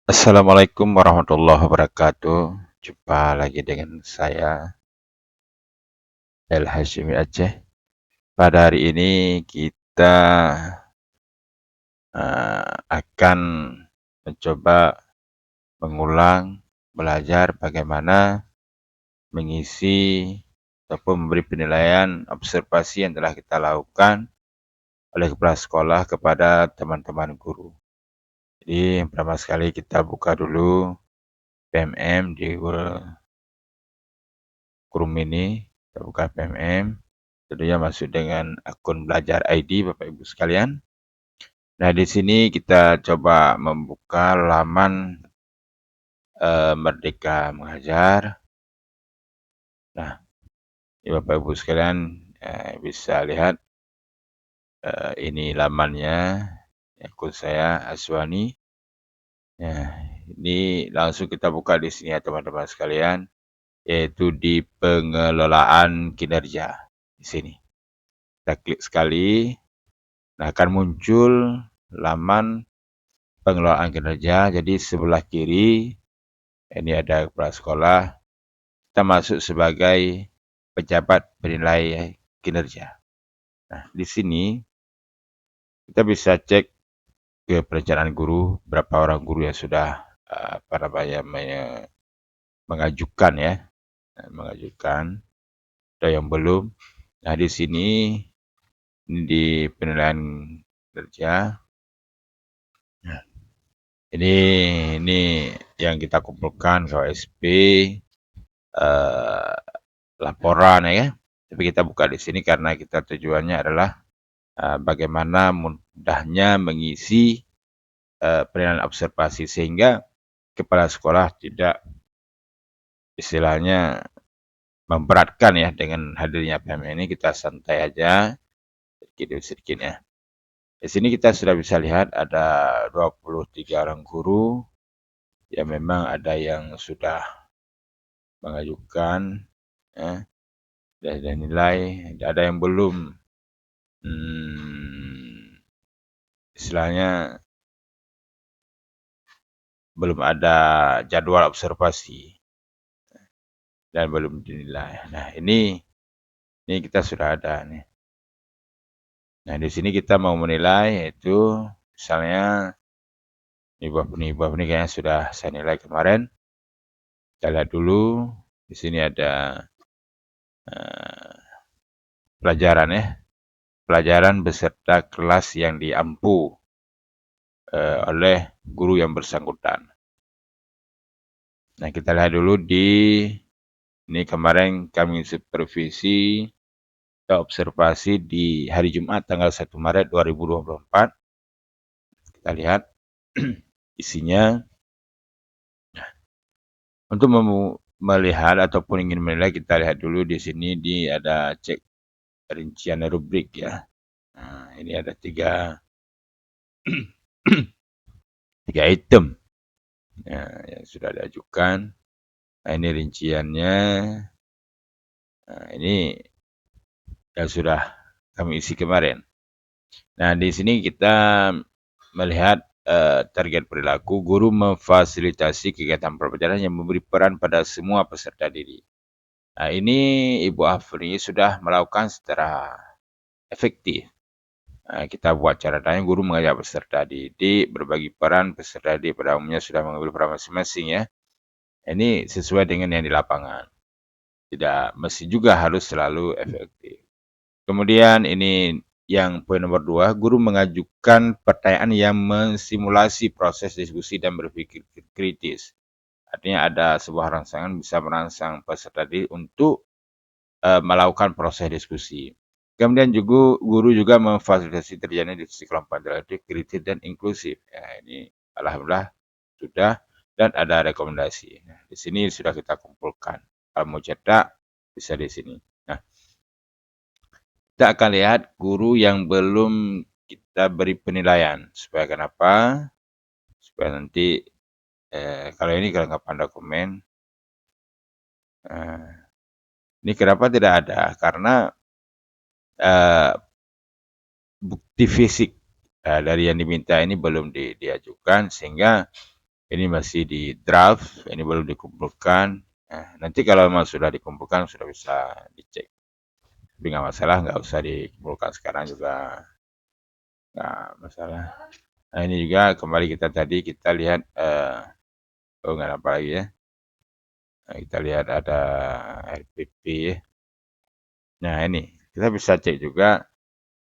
Assalamualaikum warahmatullahi wabarakatuh. Jumpa lagi dengan saya, El Hashimi Aceh. Pada hari ini kita akan mencoba mengulang belajar bagaimana mengisi ataupun memberi penilaian observasi yang telah kita lakukan oleh kepala sekolah kepada teman-teman guru. Jadi yang pertama sekali kita buka dulu PMM di Google Chrome ini. Kita buka PMM. Tentunya masuk dengan akun belajar ID Bapak Ibu sekalian. Nah, di sini kita coba membuka laman Merdeka Mengajar. Nah, ini Bapak Ibu sekalian bisa lihat ini lamannya, akun saya Aswani. Nah, ini langsung kita buka di sini ya teman-teman sekalian, yaitu di pengelolaan kinerja di sini. Kita klik sekali. Nah, akan muncul laman pengelolaan kinerja. Jadi sebelah kiri ini ada kepala sekolah. Kita masuk sebagai pejabat penilai kinerja. Nah, di sini kita bisa cek ke perencanaan guru, berapa orang guru yang sudah mengajukan ya, mengajukan, ada yang belum. Nah, di sini ini di penilaian kinerja. Nah, ini yang kita kumpulkan KWSP, laporan ya. Tapi kita buka di sini karena kita tujuannya adalah bagaimana mudahnya mengisi penilaian observasi sehingga kepala sekolah tidak istilahnya memberatkan ya dengan hadirnya PM ini. Kita santai aja sedikit-sedikit ya. Di sini kita sudah bisa lihat ada 23 orang guru. Ya memang ada yang sudah mengajukan ya, dan nilai, ada yang belum istilahnya belum ada jadwal observasi dan belum dinilai. Nah, ini kita sudah ada nih. Nah, di sini kita mau menilai yaitu misalnya nibah ini kayaknya sudah saya nilai kemarin. Kita lihat dulu. Di sini ada pelajaran ya. Pelajaran beserta kelas yang diampu oleh guru yang bersangkutan. Nah, kita lihat dulu ini kemarin kami supervisi atau observasi di hari Jumat tanggal 1 Maret 2024. Kita lihat isinya. Untuk melihat ataupun ingin menilai, kita lihat dulu di sini ada cek rincian rubrik ya. Nah, ini ada tiga item yang sudah diajukan. Nah, ini rinciannya. Nah, ini yang sudah kami isi kemarin. Nah, di sini kita melihat target perilaku guru memfasilitasi kegiatan pembelajaran yang memberi peran pada semua peserta didik. Nah, ini Ibu Afri sudah melakukan secara efektif. Nah, kita buat catatannya guru mengajak peserta didik berbagi peran, peserta didik pada umumnya sudah mengambil peran masing-masing ya. Ini sesuai dengan yang di lapangan. Tidak mesti juga harus selalu efektif. Kemudian ini yang poin nomor 2, guru mengajukan pertanyaan yang mensimulasi proses diskusi dan berpikir kritis. Artinya ada sebuah rangsangan bisa merangsang peserta didik untuk melakukan proses diskusi. Kemudian juga guru juga memfasilitasi terjadinya diskusi kelompok interaktif, kritis dan inklusif. Ya, ini alhamdulillah sudah dan ada rekomendasi. Nah, di sini sudah kita kumpulkan. Kalau mau cetak bisa di sini. Nah, kita akan lihat guru yang belum kita beri penilaian. Supaya kenapa? Supaya nanti kalau ini kelengkapan dokumen. Ini kenapa tidak ada? Karena bukti fisik dari yang diminta ini belum diajukan, sehingga Ini masih di draft, ini belum dikumpulkan. Nah, nanti kalau memang sudah dikumpulkan, sudah bisa dicek. Tapi nggak masalah, nggak usah dikumpulkan sekarang juga nggak masalah. Nah ini juga kembali kita lihat, oh nggak ada apa lagi ya. Nah, kita lihat ada RPP ya. Nah ini kita bisa cek juga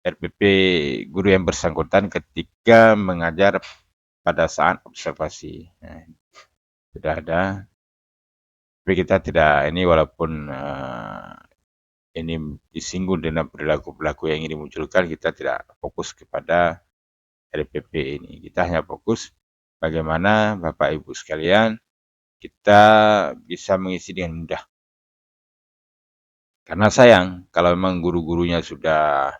RPP guru yang bersangkutan ketika mengajar pada saat observasi. Nah, sudah ada, tapi kita tidak ini walaupun ini disinggung dengan perilaku-perilaku yang ingin dimunculkan, kita tidak fokus kepada RPP ini. Kita hanya fokus bagaimana Bapak Ibu sekalian kita bisa mengisi dengan mudah. Karena sayang kalau memang guru-gurunya sudah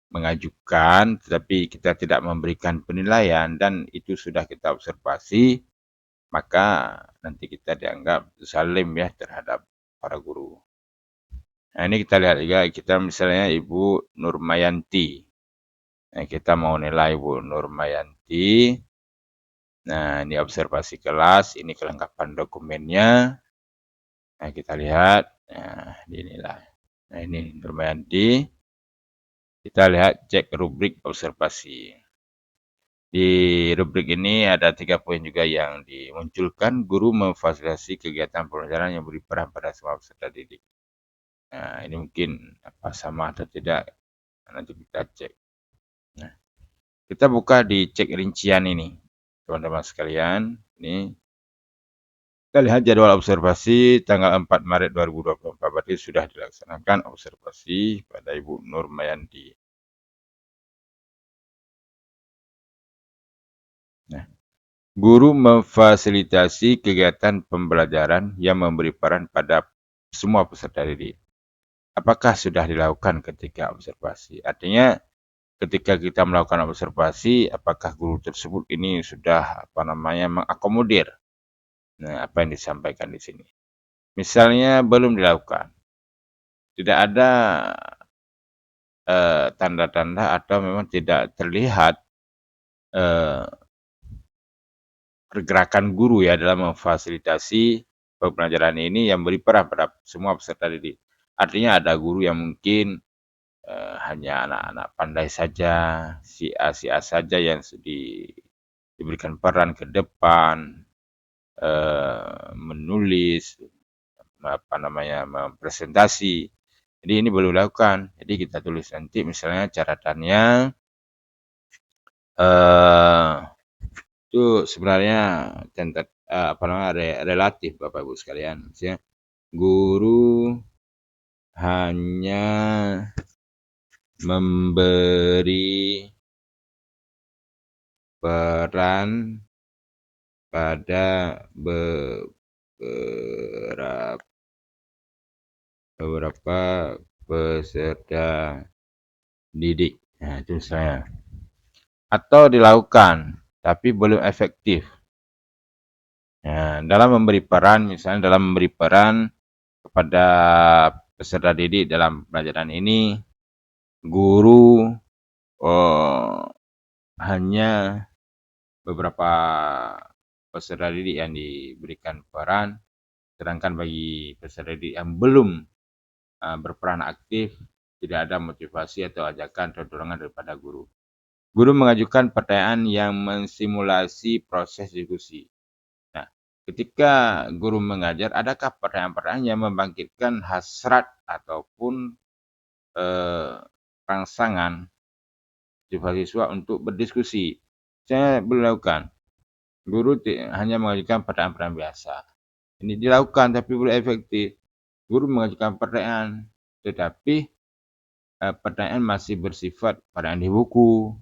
mengajukan, tetapi kita tidak memberikan penilaian dan itu sudah kita observasi, maka nanti kita dianggap zalim ya terhadap para guru. Nah ini kita lihat juga, kita misalnya Ibu Nurmayanti. Nah kita mau nilai Ibu Nurmayanti. Nah ini observasi kelas, ini kelengkapan dokumennya. Nah kita lihat, nah dinilai. Nah ini Nurmayanti. Kita lihat cek rubrik observasi. Di rubrik ini ada 3 poin juga yang dimunculkan. Guru memfasilitasi kegiatan pembelajaran yang beri peran pada semua peserta didik. Nah, ini mungkin apa sama atau tidak, nanti kita cek. Nah, kita buka di cek rincian ini, teman-teman sekalian. Ini kita lihat jadwal observasi tanggal 4 Maret 2024. Berarti sudah dilaksanakan observasi pada Ibu Nurmayanti. Nah, guru memfasilitasi kegiatan pembelajaran yang memberi peran pada semua peserta didik. Apakah sudah dilakukan ketika observasi? Artinya ketika kita melakukan observasi, apakah guru tersebut ini sudah mengakomodir apa yang disampaikan di sini? Misalnya belum dilakukan, tidak ada tanda-tanda atau memang tidak terlihat eh, pergerakan guru ya dalam memfasilitasi pembelajaran ini yang beri peran pada semua peserta didik. Artinya ada guru yang mungkin hanya anak-anak pandai saja, si A saja yang diberikan peran ke depan, menulis, mempresentasi. Jadi ini belum dilakukan. Jadi kita tulis nanti misalnya catatannya itu sebenarnya relatif Bapak Ibu sekalian. Misalnya, guru hanya memberi peran pada beberapa peserta didik. Nah, itu misalnya. Atau dilakukan, tapi belum efektif. Nah, dalam memberi peran, misalnya dalam memberi peran kepada peserta didik dalam pelajaran ini, guru hanya beberapa peserta didik yang diberikan peran, sedangkan bagi peserta didik yang belum berperan aktif, tidak ada motivasi atau ajakan atau dorongan daripada guru. Guru mengajukan pertanyaan yang mensimulasi proses diskusi. Nah, ketika guru mengajar, adakah pertanyaan-pertanyaan yang membangkitkan hasrat ataupun rangsangan siswa untuk berdiskusi? Saya belum lakukan. Guru hanya mengajukan pertanyaan-pertanyaan biasa. Ini dilakukan tapi belum efektif. Guru mengajukan pertanyaan, tetapi pertanyaan masih bersifat pertanyaan di buku,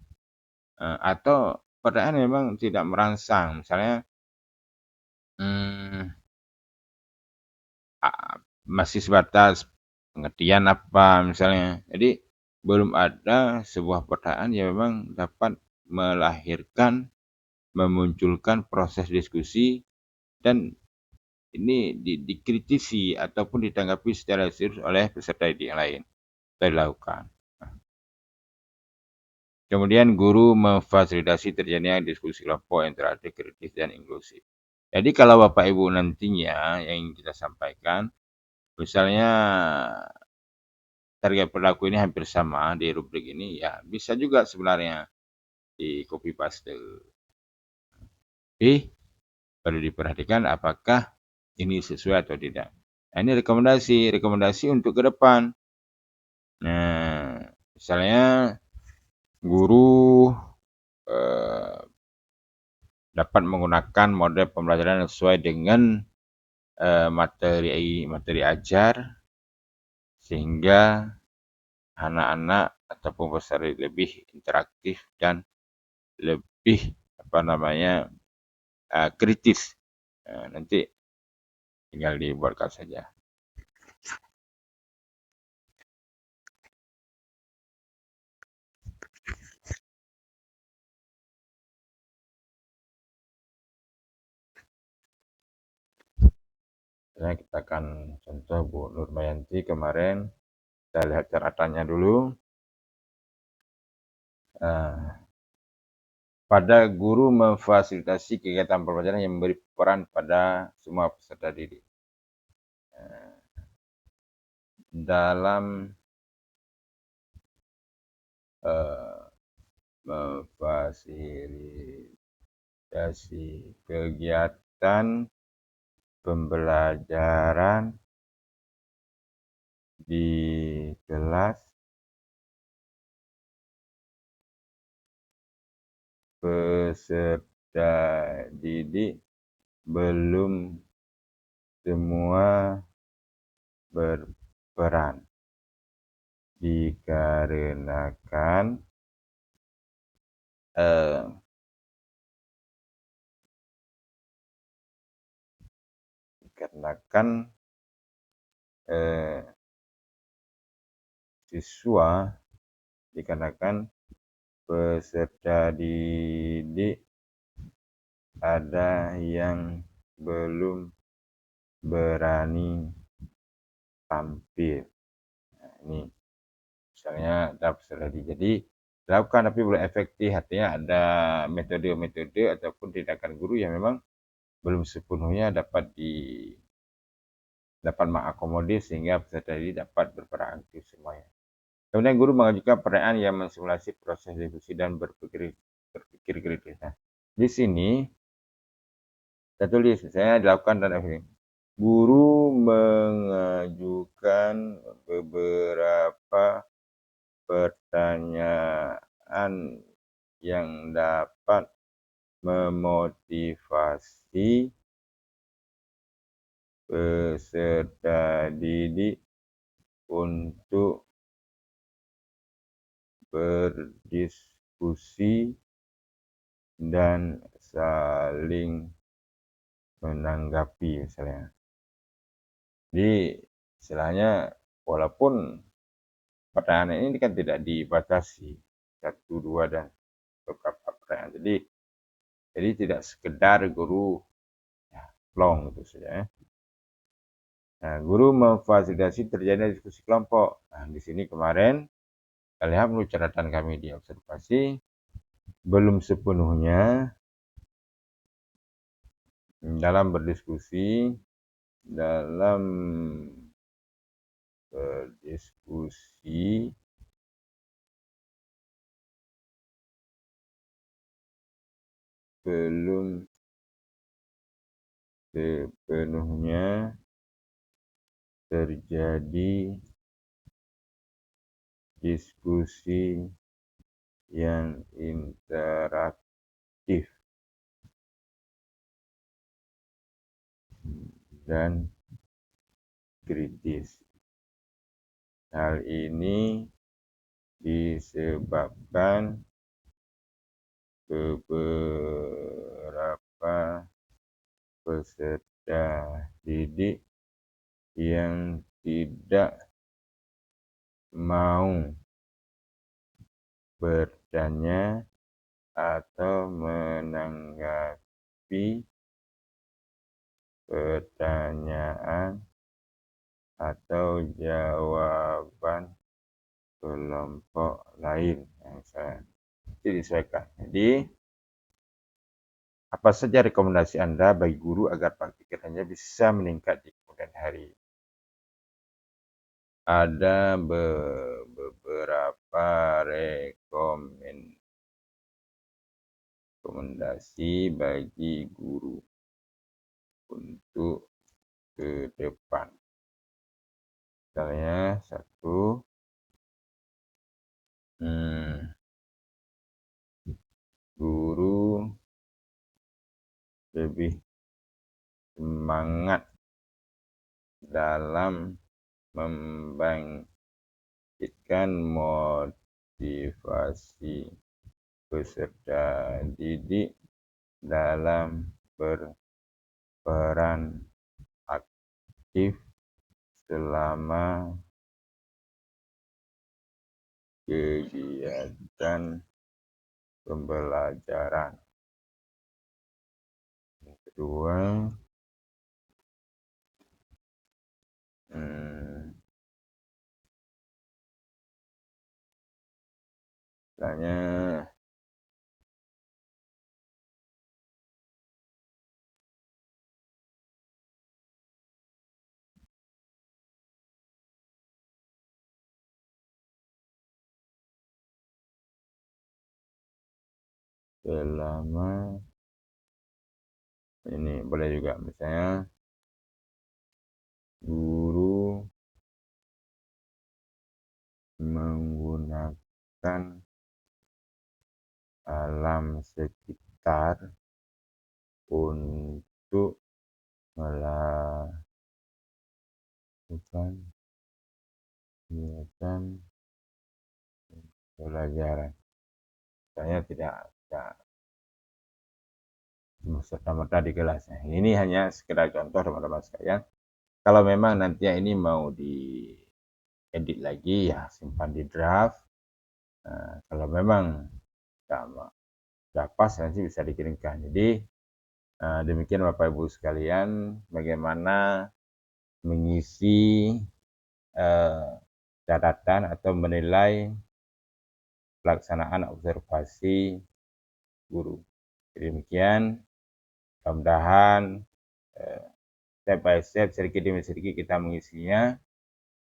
atau pertanyaan memang tidak merangsang. Misalnya masih sebatas pengertian apa misalnya. Jadi belum ada sebuah pertanyaan yang memang dapat melahirkan, memunculkan proses diskusi dan ini dikritisi ataupun ditanggapi secara serius oleh peserta didik yang lain. Itu dilakukan. Kemudian guru memfasilitasi terjadinya diskusi kelompok interaktif, kritis, dan inklusif. Jadi kalau Bapak Ibu nantinya yang ingin kita sampaikan, misalnya target perilaku ini hampir sama di rubrik ini, ya bisa juga sebenarnya di copy paste. Tapi perlu diperhatikan apakah ini sesuai atau tidak. Nah, ini rekomendasi untuk ke depan. Nah, misalnya guru eh, dapat menggunakan model pembelajaran yang sesuai dengan materi ajar sehingga anak-anak ataupun peserta lebih interaktif dan lebih kritis. Nanti tinggal dibuatkan saja. Misalnya kita akan contoh Bu Nurmayanti kemarin, kita lihat catatannya dulu. Pada guru memfasilitasi kegiatan pembelajaran yang memberi peran pada semua peserta didik. Dalam memfasilitasi kegiatan pembelajaran di kelas, peserta didik belum semua berperan dikarenakan peserta didik ada yang belum berani tampil. Nah, ini misalnya ada peserta didik. Jadi dilakukan tapi belum efektif, artinya ada metode-metode ataupun tindakan guru yang memang belum sepenuhnya dapat mengakomodir sehingga peserta didik dapat berperan aktif semuanya. Kemudian guru mengajukan pertanyaan yang mensimulasi proses diskusi dan berpikir kritis. Nah, di sini saya tulis, misalnya dilakukan dan efektif. Guru mengajukan beberapa pertanyaan yang dapat memotivasi peserta didik untuk berdiskusi dan saling menanggapi misalnya. Jadi istilahnya walaupun pertanyaan ini kan tidak dibatasi 1, 2 dan beberapa pertanyaan. Jadi tidak sekedar guru plong gitu saja ya. Nah, guru memfasilitasi terjadinya diskusi kelompok. Nah, di sini kemarin kita lihat menurut catatan kami di observasi belum sepenuhnya dalam berdiskusi belum sepenuhnya terjadi diskusi yang interaktif dan kritis. Hal ini disebabkan beberapa peserta didik yang tidak mau bertanya atau menanggapi pertanyaan atau jawaban kelompok lain. Itu disesuaikan. Jadi Apa saja rekomendasi Anda bagi guru agar praktik kerjanya bisa meningkat di kemudian hari? Ada beberapa rekomendasi bagi guru untuk ke depan. Misalnya satu, guru lebih semangat dalam membangkitkan motivasi peserta didik dalam berperan aktif selama kegiatan pembelajaran. Yang kedua, misalnya selama ini boleh juga, misalnya guru menggunakan alam sekitar untuk melakukan kegiatan pembelajaran. Saya tidak serta-merta di kelas. Ini hanya sekedar contoh teman-teman sekalian. Kalau memang nantinya ini mau diedit lagi, ya simpan di draft. Kalau memang sudah pas, nanti bisa dikirimkan. Jadi demikian Bapak Ibu sekalian, bagaimana mengisi catatan atau menilai pelaksanaan observasi guru. Demikian, mudah-mudahan step by step, sedikit demi sedikit kita mengisinya,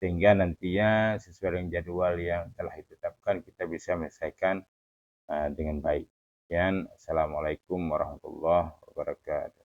sehingga nantinya sesuai dengan jadwal yang telah ditetapkan kita bisa menyelesaikan dengan baik. Sekian, Assalamualaikum warahmatullahi wabarakatuh.